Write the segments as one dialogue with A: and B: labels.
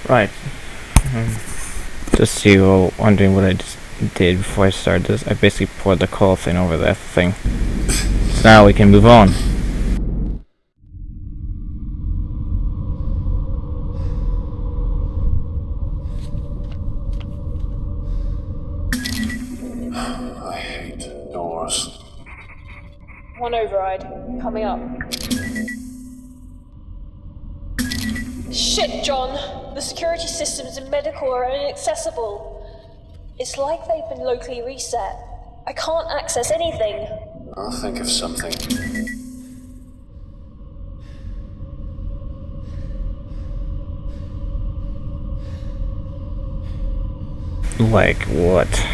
A: Right. Just so you were wondering what I just did before I started this, I basically poured the coal thing over that thing. So now we can move on.
B: I hate doors.
C: One override. Coming up. Shit, John! The security systems in medical are inaccessible. It's like they've been locally reset. I can't access anything.
B: I'll think of something.
A: Like what?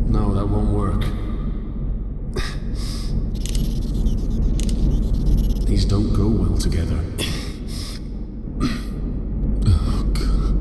B: No, that won't work. These don't go well together. Oh, God.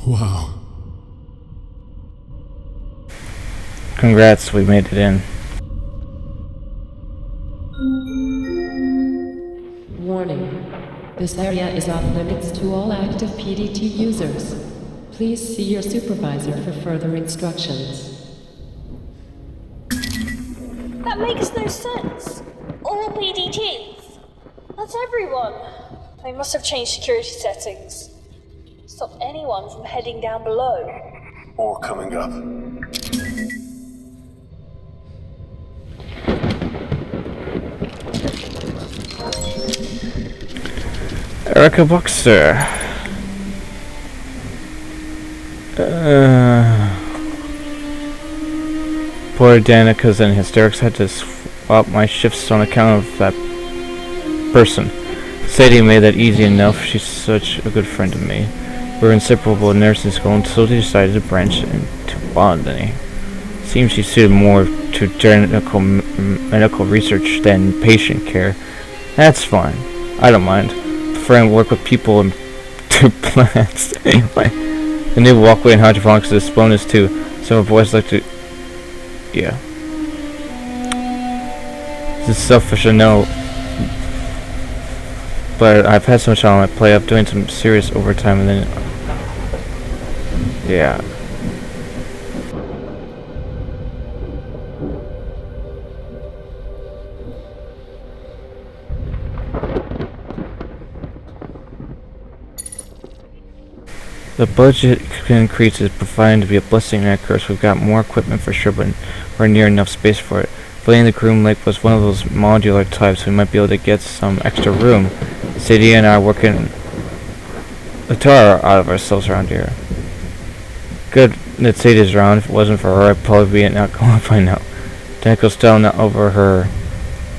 B: Wow.
A: Congrats, we made it in.
D: Warning. This area is off limits to all active PDT users. Please see your supervisor for further instructions.
C: That makes no sense. All PDTs. That's everyone. They must have changed security settings. Stop anyone from heading down below.
B: Or coming up.
A: Erica Boxer. Poor Danica's in hysterics had to swap my shifts on account of that person. Sadie made that easy enough. She's such a good friend to me. We were inseparable in nursing school until they decided to branch into botany. Seems she's suited more to medical research than patient care. That's fine. I don't mind. Preferring work with people and do plants. Anyway, the new walkway and hydroponics is bonus too. Some of boys like to. Yeah. This is selfish, I know. But I've had so much on my plate. I'm doing some serious overtime and then. Yeah. The budget increase is proving to be a blessing and a curse. We've got more equipment for sure, but we're near enough space for it. Filling the Groom Lake was one of those modular types. We might be able to get some extra room. Sadie and I are working the tar out of ourselves around here. good that Sadie's around. If it wasn't for her, I'd probably be at alcohol by now. Danico's still not over her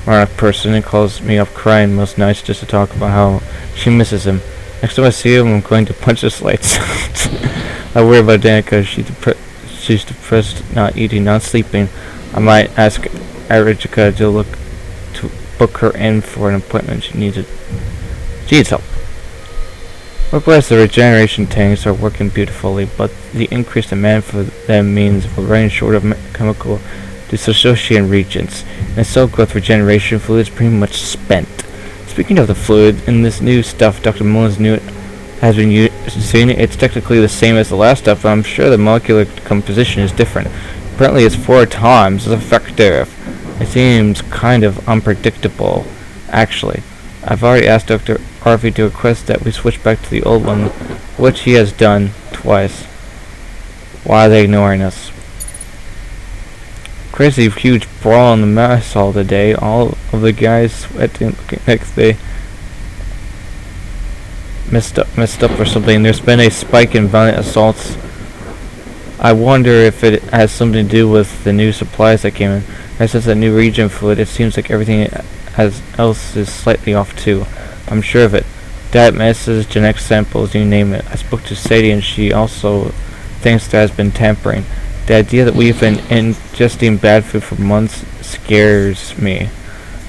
A: moronic person and calls me up crying most nights just to talk about how she misses him. Next time I see him, I'm going to punch his lights. I worry about Danica. She's depressed, not eating, not sleeping. I might ask Erica to book her in for an appointment. She needs help. We're blessed the regeneration tanks are working beautifully, but the increased demand for them means we're running short of chemical dissociation reagents, and cell growth regeneration fluid is pretty much spent. Speaking of the fluid, in this new stuff Dr. Mullins knew it has been using, it's technically the same as the last stuff, but I'm sure the molecular composition is different. Apparently it's 4 times as effective. It seems kind of unpredictable, actually. I've already asked Dr. Harvey to request that we switch back to the old one, which he has done twice. Why are they ignoring us? Crazy huge brawl in the mess hall today. All of the guys sweating like they messed up or something. There's been a spike in violent assaults. I wonder if it has something to do with the new supplies that came in. Since the new region fluid, it seems like everything else is slightly off too. I'm sure of it. Diet messes, genetic samples, you name it. I spoke to Sadie and she also thinks there has been tampering. The idea that we've been ingesting bad food for months scares me.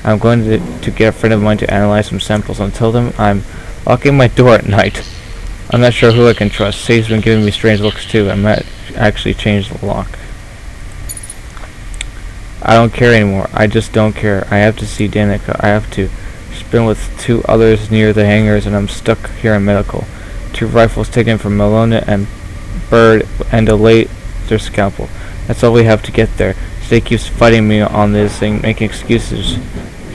A: I'm going to get a friend of mine to analyze some samples. Until then, I'm locking my door at night. I'm not sure who I can trust. Sadie's been giving me strange looks too. I might actually change the lock. I don't care anymore. I just don't care. I have to see Danica. I have to. She's been with 2 others near the hangars and I'm stuck here in medical. 2 rifles taken from Malona and Bird and a laser scalpel. That's all we have to get there. Sadie keeps fighting me on this thing, making excuses.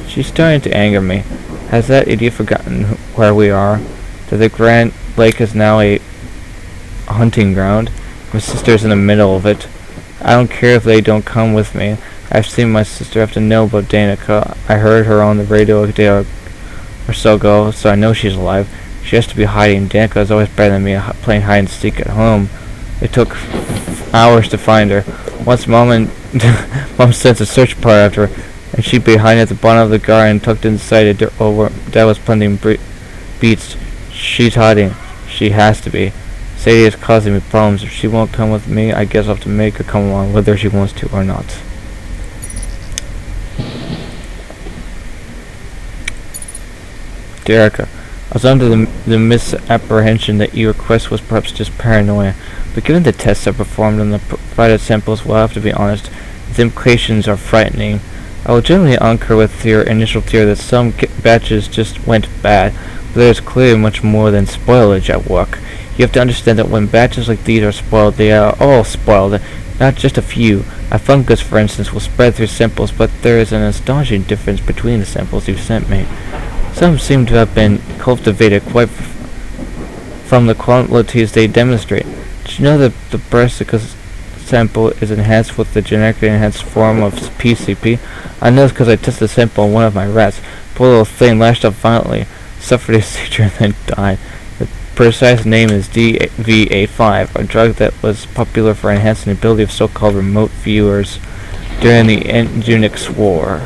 A: She's starting to anger me. Has that idiot forgotten where we are? That the Grand Lake is now a hunting ground? My sister's in the middle of it. I don't care if they don't come with me. I've seen my sister have to know about Danica. I heard her on the radio a day or so ago, so I know she's alive. She has to be hiding. Danica is always better than me playing hide and seek at home. It took hours to find her. Once Mom sent a search party after her, and she'd be hiding at the bottom of the garden, tucked inside a dirt hole where Dad was planting beets. She's hiding. She has to be. Sadie is causing me problems. If she won't come with me, I guess I'll have to make her come along, whether she wants to or not. Erica, I was under the misapprehension that your request was perhaps just paranoia, but given the tests I performed on the provided samples, we'll have to be honest, the implications are frightening. I will generally concur with your initial theory that some batches just went bad, but there is clearly much more than spoilage at work. You have to understand that when batches like these are spoiled, they are all spoiled, not just a few. A fungus, for instance, will spread through samples, but there is an astonishing difference between the samples you sent me. Some seem to have been cultivated quite from the qualities they demonstrate. Did you know that the brassica sample is enhanced with the genetically enhanced form of PCP? I know this because I tested the sample on one of my rats. Poor little thing lashed up violently, suffered a seizure, and then died. The precise name is DV85, a drug that was popular for enhancing the ability of so-called remote viewers during the Unix War.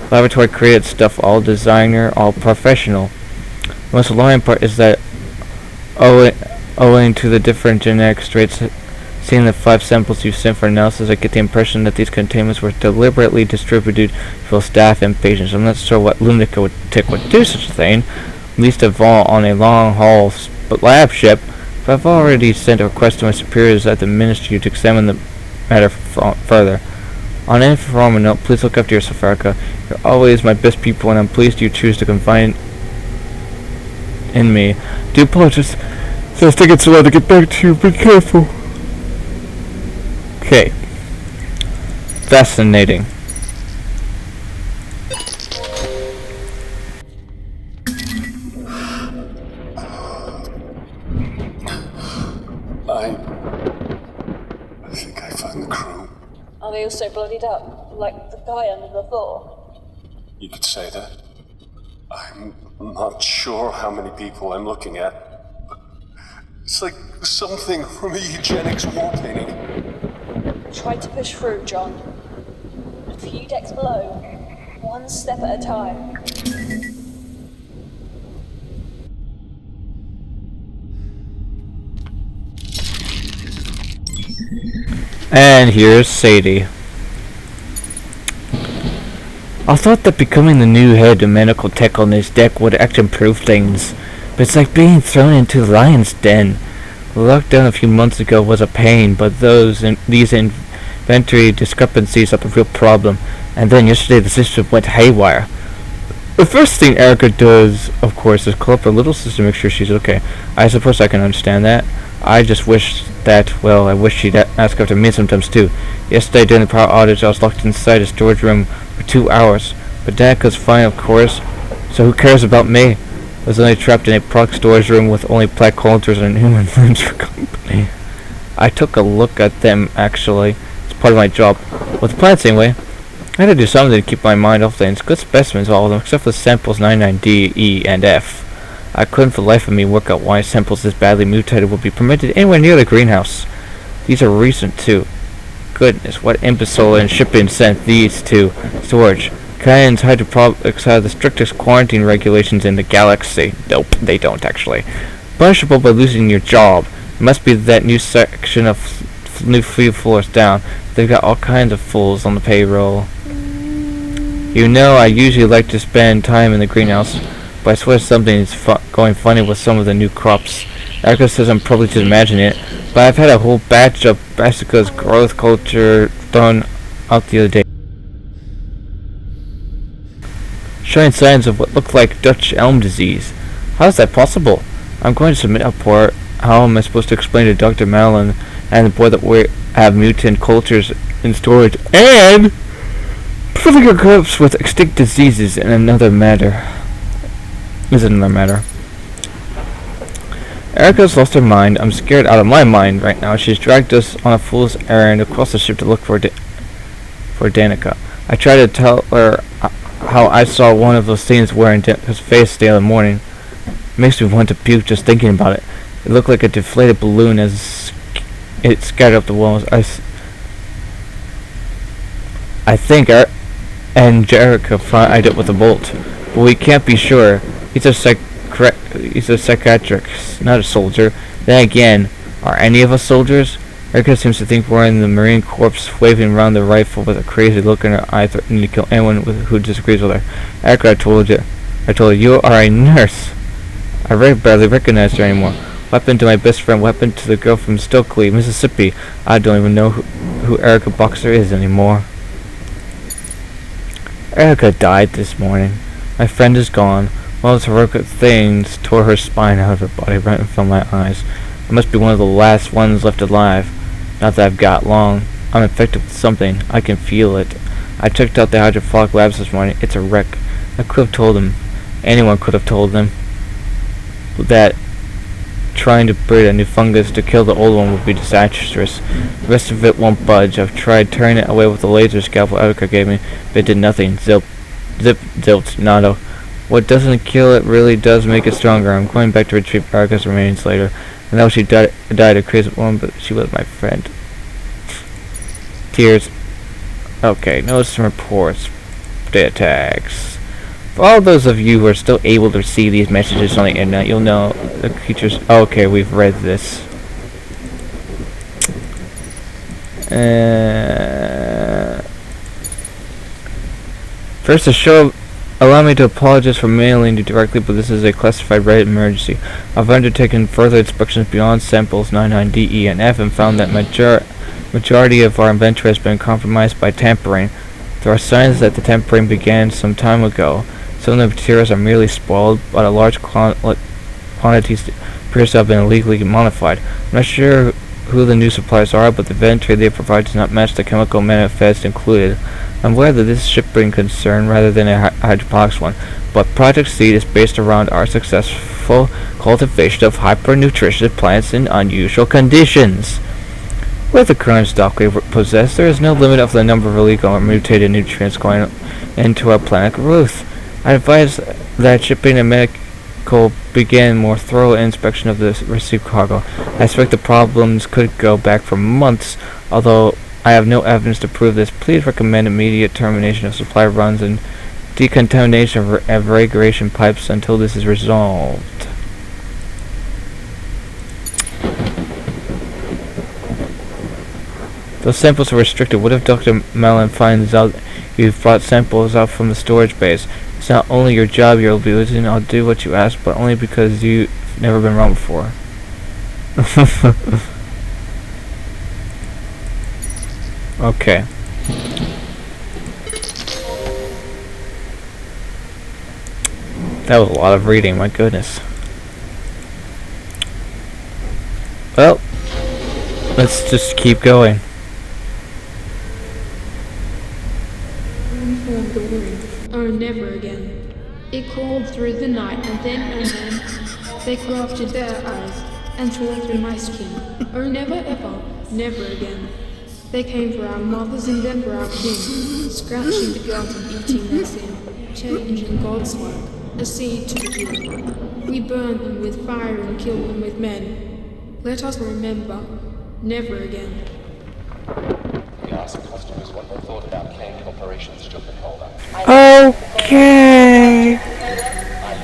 A: Laboratory created stuff, all designer, all professional. The most alarming part is that owing to the different genetic traits seen the 5 samples you sent for analysis, I get the impression that these containments were deliberately distributed to staff and patients. I'm not sure what lunatic would do such a thing, least of all on a long-haul lab ship, but I've already sent a request to my superiors at the Ministry to examine the matter further. On an informal note, please look after yourself, Erica. You're always my best people, and I'm pleased you choose to confide in me. Do apologize. So I was taking so long to get back to you. Be careful. Okay. Fascinating.
B: I think I found the crew.
C: Are they also bloodied up, like the guy under the door?
B: You could say that. I'm not sure how many people I'm looking at, but It's like something from a eugenics wall painting.
C: Try to push through, John. A few decks below, one step at a time.
A: And here's Sadie. I thought that becoming the new head of medical tech on this deck would actually improve things, but it's like being thrown into the lion's den. The lockdown a few months ago was a pain, but these inventory discrepancies are a real problem, and then yesterday the system went haywire. The first thing Erica does, of course, is call up her little sister to make sure she's okay. I suppose I can understand that. I just wish that, well, I wish she'd ask after me sometimes too. Yesterday during the power outage I was locked inside a storage room for 2 hours. But Danica's fine, of course, so who cares about me? I was only trapped in a proc storage room with only black cultures and human limbs for company. I took a look at them, actually. It's part of my job. With the plants anyway. I had to do something to keep my mind off things. Good specimens, all of them, except for samples 99D, E, and F. I couldn't for the life of me work out why samples this badly mutated would be permitted anywhere near the greenhouse. These are recent, too. Goodness, what imbecile in shipping sent these to storage? Cayenne's hydroponics have the strictest quarantine regulations in the galaxy. Nope, they don't, actually. Punishable by losing your job. It must be that new section of new free floors down. They've got all kinds of fools on the payroll. You know, I usually like to spend time in the greenhouse, but I swear something is going funny with some of the new crops. Erica says I'm probably just imagining it, but I've had a whole batch of brassica's growth culture thrown out the other day, showing signs of what looked like Dutch elm disease. How is that possible? I'm going to submit a report. How am I supposed to explain to Dr. Malin and the boy that we have mutant cultures in storage and filling our crops with extinct diseases in another matter? Erica's lost her mind. I'm scared out of my mind right now. She's dragged us on a fool's errand across the ship to look for Danica. I tried to tell her how I saw one of those things wearing Danica's face the other morning. It makes me want to puke just thinking about it. It looked like a deflated balloon as it scattered up the walls. I think Erica fried it with a bolt, but we can't be sure. He's a psychiatrist, not a soldier. Then again, are any of us soldiers? Erica seems to think we're in the Marine Corps, waving around the rifle with a crazy look in her eye, threatening to kill anyone who disagrees with her. Erica, I told her, you are a nurse. I barely recognize her anymore. What happened to my best friend? What happened to the girl from Stokely, Mississippi? I don't even know who Erica Boxer is anymore. Erica died this morning. My friend is gone. One of those heroic things tore her spine out of her body right in front of my eyes. I must be one of the last ones left alive. Not that I've got long. I'm infected with something. I can feel it. I checked out the hydrophilic labs this morning. It's a wreck. I could have told them. Anyone could have told them that trying to breed a new fungus to kill the old one would be disastrous. The rest of it won't budge. I've tried turning it away with the laser scalpel Erica gave me, but it did nothing. Zip, zilt, nada. What doesn't kill it really does make it stronger. I'm going back to retrieve Erica's remains later. I know she died a crazy woman, but she was my friend. Tears. Okay, notice some reports. Data tags. For all those of you who are still able to see these messages on the internet, you'll know the creatures. Okay, we've read this. First, a show. Allow me to apologize for mailing you directly, but this is a classified Reddit emergency. I've undertaken further inspections beyond samples 99D, E, and F and found that majority of our inventory has been compromised by tampering. There are signs that the tampering began some time ago. Some of the materials are merely spoiled, but a large quantities appears to have been illegally modified. I'm not sure who the new suppliers are, but the inventory they provide does not match the chemical manifest included. I'm aware that this is a shipping concern rather than a hydroponics one, but Project Seed is based around our successful cultivation of hyper-nutritious plants in unusual conditions. With the current stock we possess, there is no limit of the number of illegal or mutated nutrients going into our planet growth. I advise that shipping a Cole began more thorough inspection of the received cargo. I suspect the problems could go back for months, although I have no evidence to prove this. Please recommend immediate termination of supply runs and decontamination of aggregation pipes until this is resolved. Those samples are restricted. What if Dr. Mellon finds out you've brought samples out from the storage base? It's not only your job you'll be losing. I'll do what you ask, but only because you've never been wrong before. Okay. That was a lot of reading, my goodness. Well, let's just keep going.
E: Informed the wound. Oh, never again. It crawled through the night, and then they crafted their eyes and tore through my skin. Oh, never ever, never again. They came for our mothers and then for our kin, scratching the ground and eating their sin, changing God's work, a seed to the king. We burned them with fire and killed them with men. Let us remember, never again.
F: We asked customers what they thought about Kane Corporation's Coca-Cola.
A: Okay.
F: I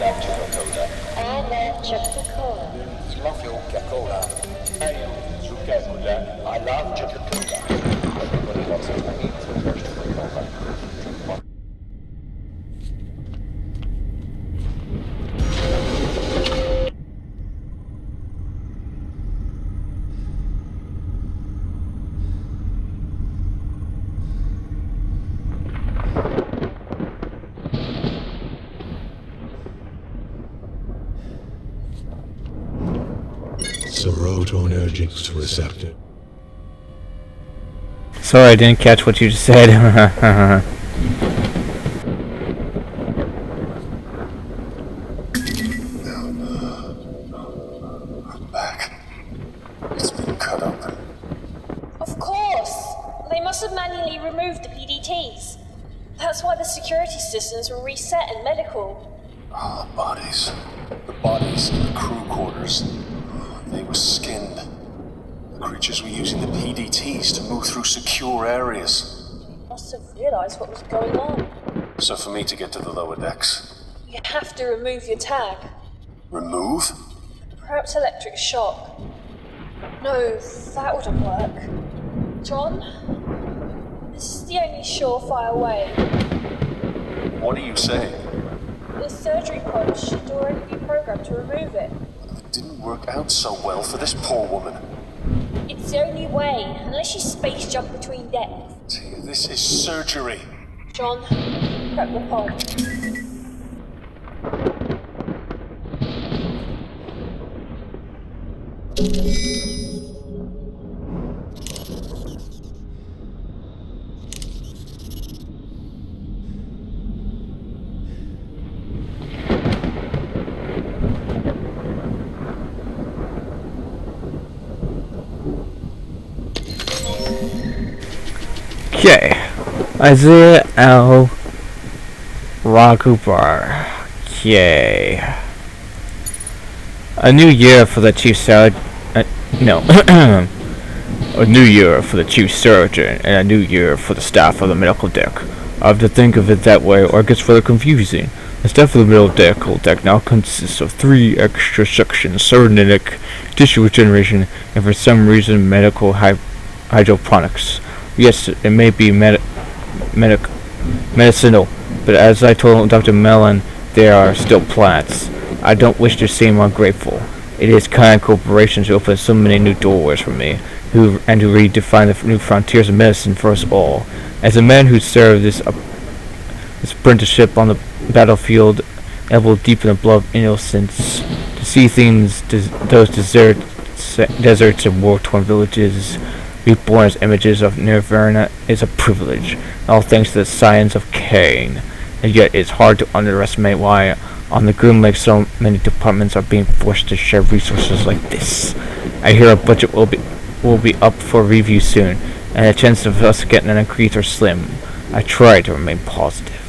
F: love Coca-Cola.
C: I love Coca-Cola.
F: Love your Coca-Cola. I love Coca-Cola. Everybody loves it. I mean, it's a vegetable Coca.
B: Serotonergics receptor.
A: Sorry, I didn't catch what you just said.
B: I'm back. It's been cut open.
C: Of course! They must have manually removed the PDTs. That's why the security systems were reset in medical.
B: Ah, bodies. The bodies in the crew quarters. They were skinned. The creatures were using the PDTs to move through secure areas.
C: Must have realized what was going on.
B: So for me to get to the lower decks,
C: You have to remove your tag.
B: remove?
C: Perhaps electric shock. No, that wouldn't work. John? This is the only surefire way.
B: What are you saying?
C: The surgery pod should already be programmed to remove it.
B: It didn't work out so well for this poor woman.
C: It's the only way, unless you space jump between decks.
B: This is surgery.
C: John, prep the pod.
A: Okay. Isaiah L. Ragubar. Okay. A new year for the chief surgeon. No. A new year for the chief surgeon and a new year for the staff of the medical deck. I have to think of it that way or it gets further confusing. The staff of the medical deck now consists of 3 extra sections: cybernetic, tissue regeneration, and for some reason medical hydroponics. Yes, it may be medicinal, but as I told Dr. Mellon, they are still plants. I don't wish to seem ungrateful. It is kind corporations who open so many new doorways for me, who redefine the new frontiers of medicine for us all. As a man who served this apprenticeship on the battlefield, elbowed deep in the blood of innocence, to see things, those deserts and war-torn villages, reborn as images of Nirvana is a privilege, all thanks to the science of Kane. And yet it's hard to underestimate why on the Groom Lake so many departments are being forced to share resources like this. I hear a budget will be up for review soon, and the chances of us getting an increase are slim. I try to remain positive.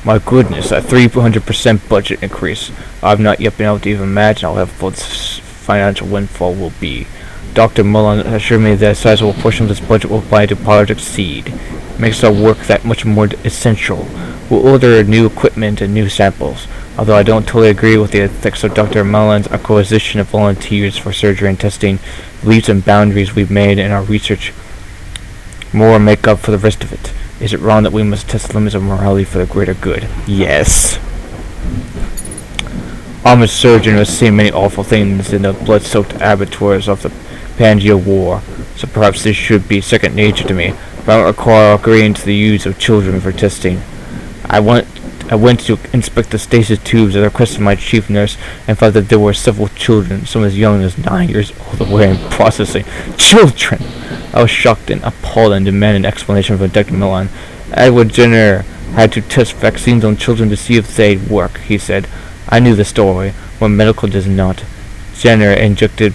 A: My goodness, a 300% budget increase. I've not yet been able to even imagine how helpful this financial windfall will be. Dr. Mullen assured me that a sizable portion of this budget will apply to Project Seed. It makes our work that much more essential. We'll order new equipment and new samples. Although I don't totally agree with the ethics of Dr. Mullen's acquisition of volunteers for surgery and testing, the leaps and boundaries we've made in our research more make up for the rest of it. Is it wrong that we must test the limits of morality for the greater good? Yes. I'm a surgeon who has seen many awful things in the blood-soaked abattoirs of the Pangea War, so perhaps this should be second nature to me, but I don't recall agreeing to the use of children for testing. I went to inspect the stasis tubes at the request of my chief nurse and found that there were several children, some as young as 9 years old, away in processing. Children! I was shocked and appalled and demanded an explanation from Dr. Milan. Edward Jenner had to test vaccines on children to see if they'd work, he said. I knew the story. When medical does not. Jenner injected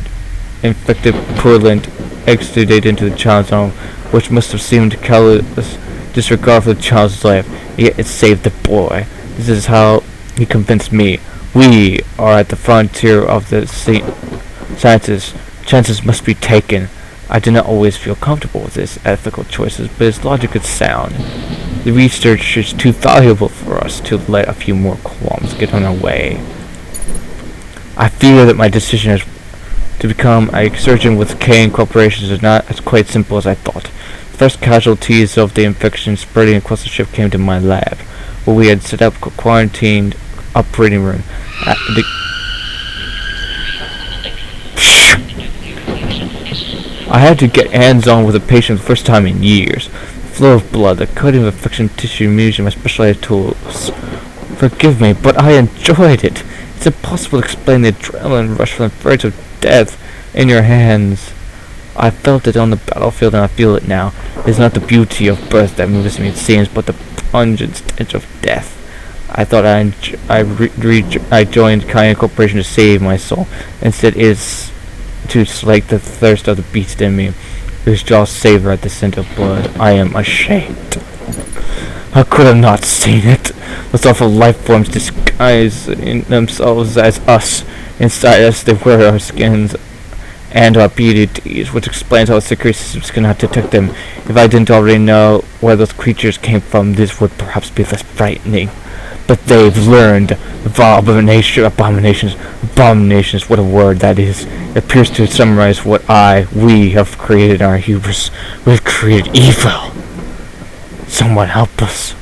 A: infected purulent exudate into the child's arm, which must have seemed callous disregard for the child's life, yet it saved the boy. This is how he convinced me. We are at the frontier of the sciences. Chances must be taken. I do not always feel comfortable with his ethical choices, but his logic is sound. The research is too valuable for us to let a few more qualms get in our way. I fear that my decision to become a surgeon with Kane Corporations is not as quite simple as I thought. The first casualties of the infection spreading across the ship came to my lab, where we had set up a quarantined operating room. I had to get hands-on with a patient for the first time in years. The flow of blood, the cutting of infection tissue using my specialized tools. Forgive me, but I enjoyed it. It's impossible to explain the adrenaline rush from the verge of death in your hands. I felt it on the battlefield and I feel it now. It is not the beauty of birth that moves me, it seems, but the pungent stench of death. I thought I joined Kyan Corporation to save my soul. Instead, it is to slake the thirst of the beast in me, whose jaws savor at the scent of blood. I am ashamed. How could I not seen it? Those awful life forms disguising themselves as us. Inside us, they wear our skins and our PDTs, which explains how the security systems cannot detect them. If I didn't already know where those creatures came from, this would perhaps be less frightening. But they've learned. Abominations, what a word that is. It appears to summarize what we have created in our hubris. We have created evil. Someone help us.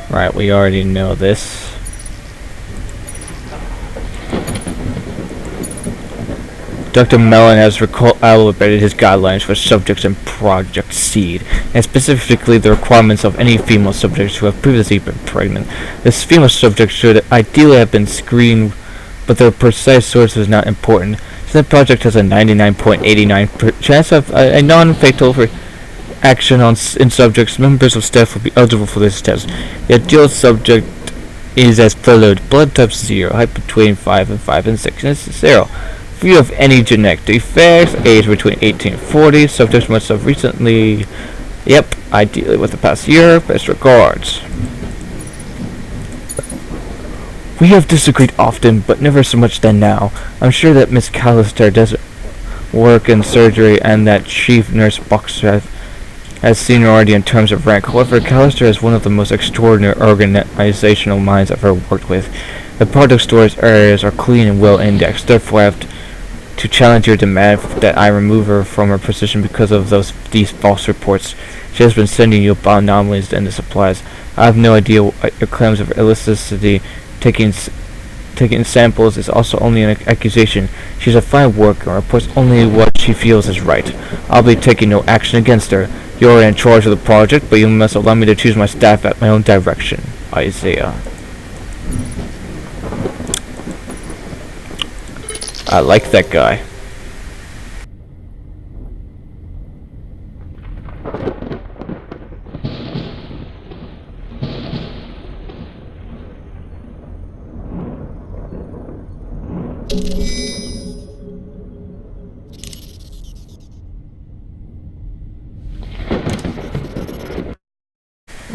A: Right, we already know this. Dr. Mellon has elevated his guidelines for subjects in Project Seed, and specifically the requirements of any female subjects who have previously been pregnant. This female subject should ideally have been screened, but their precise source is not important. Since the project has a 99.89% chance of a non-fatal action in subjects, members of staff will be eligible for this test. The ideal subject is as followed: blood type 0, height between 5 and 6, and it's 0. Free of any genetic defects, age between 18 and 40, subjects must have recently, ideally with the past year, best regards. We have disagreed often, but never so much than now. I'm sure that Miss Callister does work in surgery and that Chief Nurse Boxer has seniority in terms of rank. However, Callister is one of the most extraordinary organizational minds I've ever worked with. The product storage areas are clean and well indexed, therefore I have to challenge your demand that I remove her from her position because of these false reports. She has been sending you about anomalies in the supplies. I have no idea what your claims of illicitity. Taking samples is also only an accusation. She's a fine worker and reports only what she feels is right. I'll be taking no action against her. You're in charge of the project, but you must allow me to choose my staff at my own direction. Isaiah. I like that guy.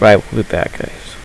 A: Right, we'll be back, guys.